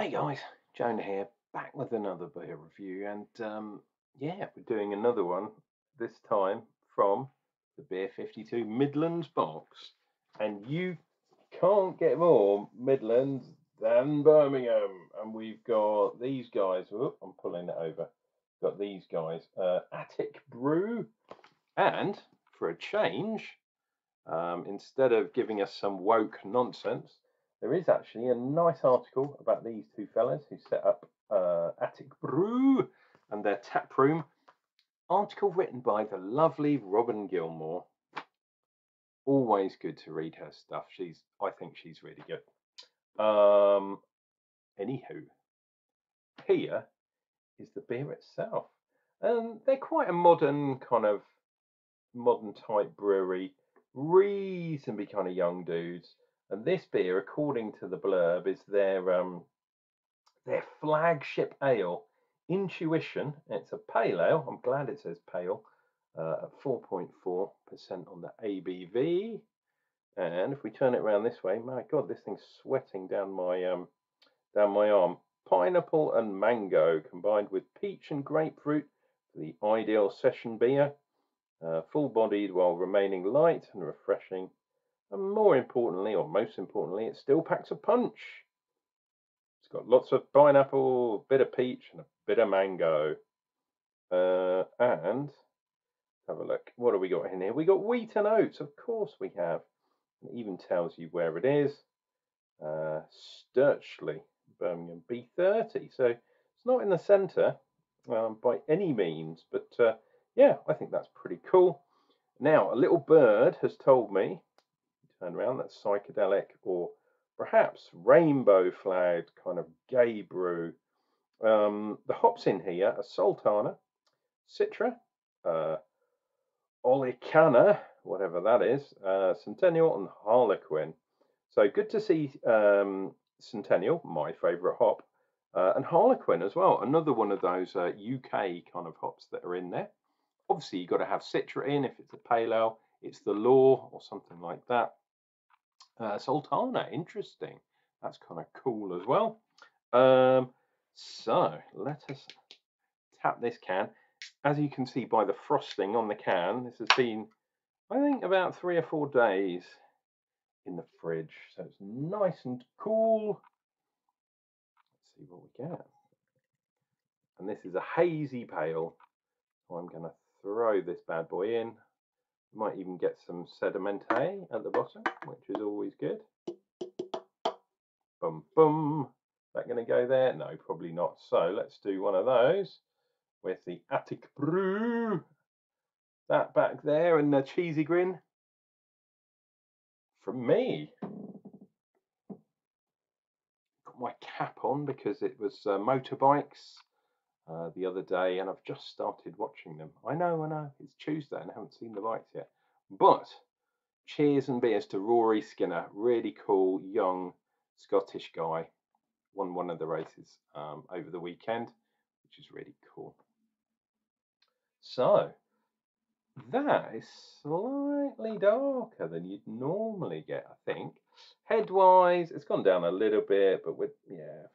Hey guys, Jonah here, back with another beer review, and yeah, we're doing another one this time from the Beer 52 Midlands box, and you can't get more Midlands than Birmingham. And we've got these guys. Whoop, I'm pulling it over. Got these guys, Attic Brew, and for a change, instead of giving us some woke nonsense, there is actually a nice article about these two fellas who set up Attic Brew and their tap room. Article written by the lovely Robin Gilmore. Always good to read her stuff. I think she's really good. Anywho, here is the beer itself, and they're quite a modern type brewery, reasonably kind of young dudes. And this beer, according to the blurb, is their flagship ale, Intuition. It's a pale ale. I'm glad it says pale. At 4.4% on the ABV. And if we turn it around this way, my God, this thing's sweating down my arm. Pineapple and mango combined with peach and grapefruit for the ideal session beer. Full-bodied while remaining light and refreshing. And more importantly, or most importantly, it still packs a punch. It's got lots of pineapple, a bit of peach, and a bit of mango. And have a look. What have we got in here? We got wheat and oats. Of course we have. It even tells you where it is. Sturchley, Birmingham B30. So it's not in the centre by any means, but yeah, I think that's pretty cool. Now, a little bird has told me, turn around, that's psychedelic or perhaps rainbow flagged kind of gay brew. The hops in here are Sultana, Citra, Olicana, whatever that is, Centennial and Harlequin. So good to see Centennial, my favourite hop, and Harlequin as well, another one of those UK kind of hops that are in there. Obviously, you've got to have Citra in if it's a pale ale. It's the law or something like that. Sultana, interesting. That's kind of cool as well. So let us tap this can. As you can see by the frosting on the can, this has been, I think, about 3 or 4 days in the fridge. So it's nice and cool. Let's see what we get. And this is a hazy pale. So I'm going to throw this bad boy in. Might even get some sedimenta at the bottom, which is always good. Bum bum. Is that going to go there? No, probably not. So let's do one of those with the Attic Brew. That back there and the cheesy grin from me. Got my cap on because it was motorbikes the other day, and I've just started watching them. I know, it's Tuesday and I haven't seen the bikes yet. But cheers and beers to Rory Skinner, really cool young Scottish guy. Won one of the races over the weekend, which is really cool. So that is slightly darker than you'd normally get, I think. Head-wise, it's gone down a little bit, but with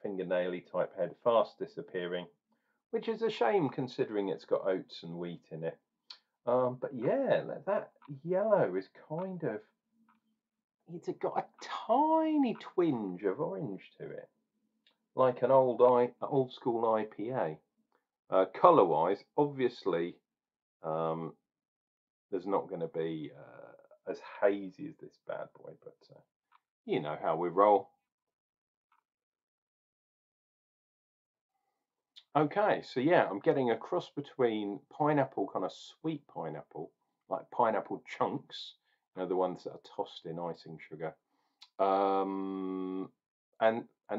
fingernaily type head, fast disappearing, which is a shame considering it's got oats and wheat in it. But yeah, that yellow is kind of, it's got a tiny twinge of orange to it, like an old school IPA. Colour-wise, obviously, there's not going to be as hazy as this bad boy, but you know how we roll. Okay, so yeah, I'm getting a cross between pineapple, kind of sweet pineapple, like pineapple chunks, you know, the ones that are tossed in icing sugar, and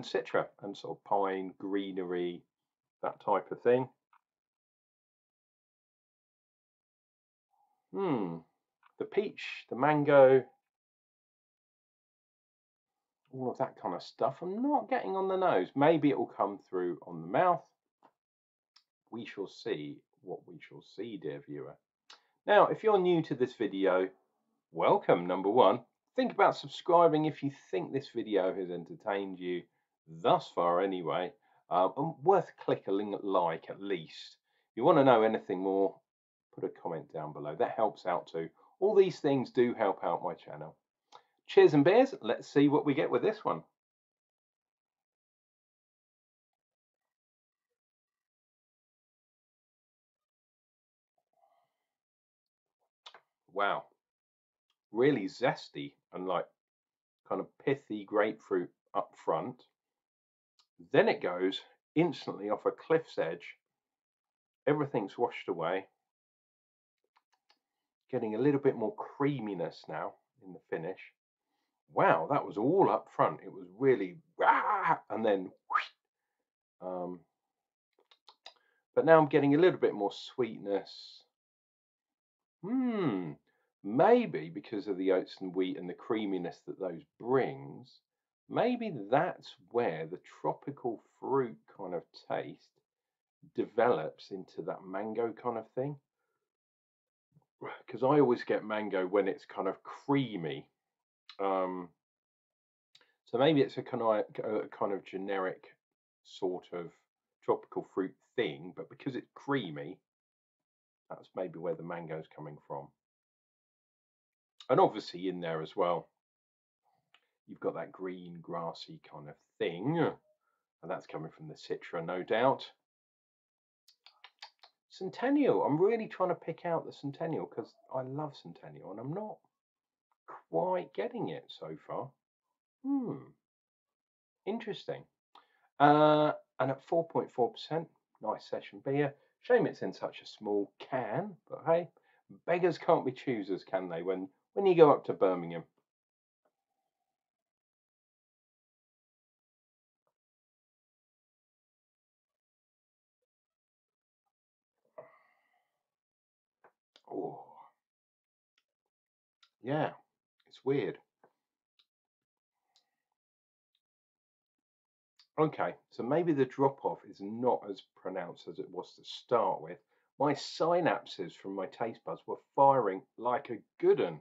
citra and sort of pine, greenery, that type of thing. The peach, the mango, all of that kind of stuff. I'm not getting on the nose. Maybe it will come through on the mouth. We shall see what we shall see, dear viewer. Now, if you're new to this video, welcome, number one. Think about subscribing if you think this video has entertained you. thus far anyway. And worth clicking like at least. If you want to know anything more, put a comment down below. That helps out too. All these things do help out my channel. Cheers and beers. Let's see what we get with this one. Wow. Really zesty and like kind of pithy grapefruit up front. Then it goes instantly off a cliff's edge. Everything's washed away. Getting a little bit more creaminess now in the finish. Wow, that was all up front. It was really, and then, but now I'm getting a little bit more sweetness. Maybe because of the oats and wheat and the creaminess that those brings, maybe that's where the tropical fruit kind of taste develops into that mango kind of thing. Because I always get mango when it's kind of creamy. So maybe it's a kind of generic sort of tropical fruit thing, but because it's creamy, that's maybe where the mango's coming from. And obviously in there as well, you've got that green grassy kind of thing, and that's coming from the citra, no doubt. Centennial, I'm really trying to pick out the Centennial because I love Centennial and I'm not quite getting it so far. Interesting. And at 4.4%, nice session beer. Shame it's in such a small can, but hey, beggars can't be choosers, can they? When you go up to Birmingham. Oh, yeah, it's weird. Okay, so maybe the drop off is not as pronounced as it was to start with. My synapses from my taste buds were firing like a good one,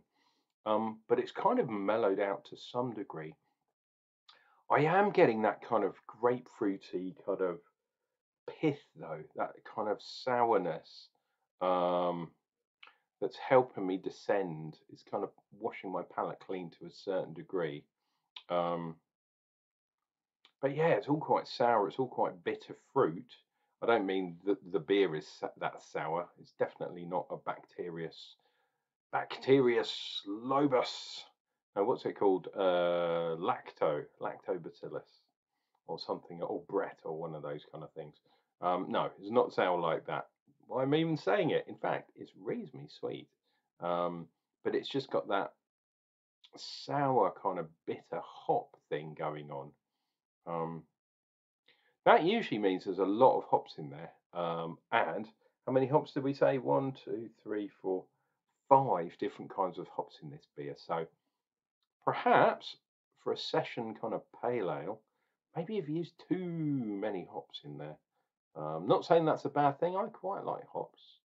but it's kind of mellowed out to some degree. I am getting that kind of grapefruity kind of pith though, that kind of sourness that's helping me descend. It's kind of washing my palate clean to a certain degree. Um, but yeah, it's all quite sour. It's all quite bitter fruit. I don't mean that the beer is that sour. It's definitely not a Bacterius lobus. What's it called? Lactobacillus or something, or Brett, or one of those kind of things. No, it's not sour like that. Well, I'm even saying it. In fact, it's reasonably sweet, but it's just got that sour kind of bitter hop thing going on. That usually means there's a lot of hops in there. And how many hops did we say? 1, 2, 3, 4, 5 different kinds of hops in this beer. So perhaps for a session kind of pale ale, maybe you've used too many hops in there. Not saying that's a bad thing. I quite like hops.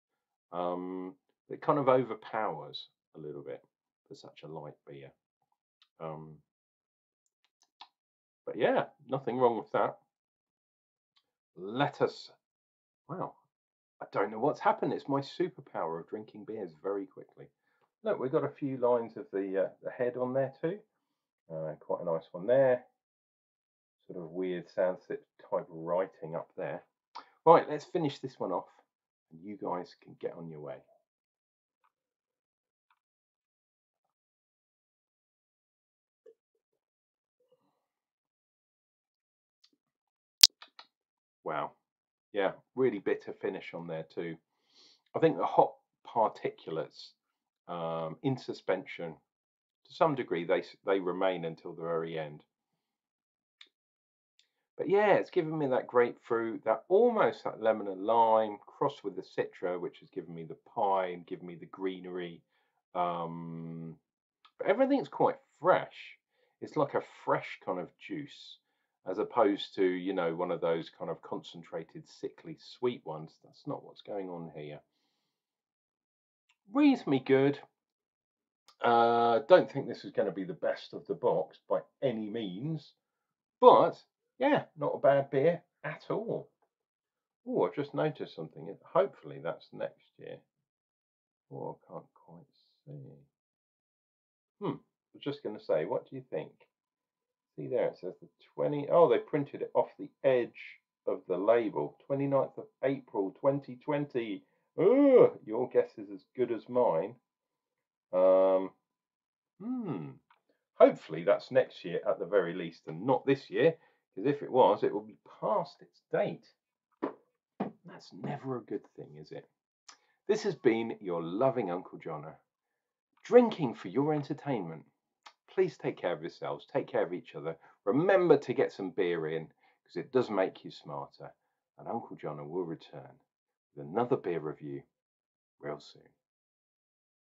It kind of overpowers a little bit for such a light beer. But yeah, nothing wrong with that. Let us. Wow, I don't know what's happened. It's my superpower of drinking beers very quickly. Look, we've got a few lines of the head on there too. Quite a nice one there. Sort of weird Sanskrit type writing up there. Right, let's finish this one off, and you guys can get on your way. Wow, yeah, really bitter finish on there too. I think the hop particulates in suspension to some degree they remain until the very end. But yeah, it's given me that grapefruit, that almost that lemon and lime, crossed with the citra, which has given me the pine, given me the greenery. But everything's quite fresh. It's like a fresh kind of juice, as opposed to, one of those kind of concentrated, sickly sweet ones. That's not what's going on here. Reasonably good. Don't think this is going to be the best of the box by any means, but Yeah, not a bad beer at all. Oh, I've just noticed something. Hopefully that's next year. Oh, I can't quite see. I was just going to say, what do you think? See there, it says the 20. Oh, they printed it off the edge of the label. 29th of April 2020. Oh, your guess is as good as mine. Hopefully that's next year at the very least and not this year, because if it was, it will be past its date. That's never a good thing, is it? This has been your loving Unclejona, drinking for your entertainment. Please take care of yourselves, take care of each other. Remember to get some beer in, because it does make you smarter. And Unclejona will return with another beer review real soon.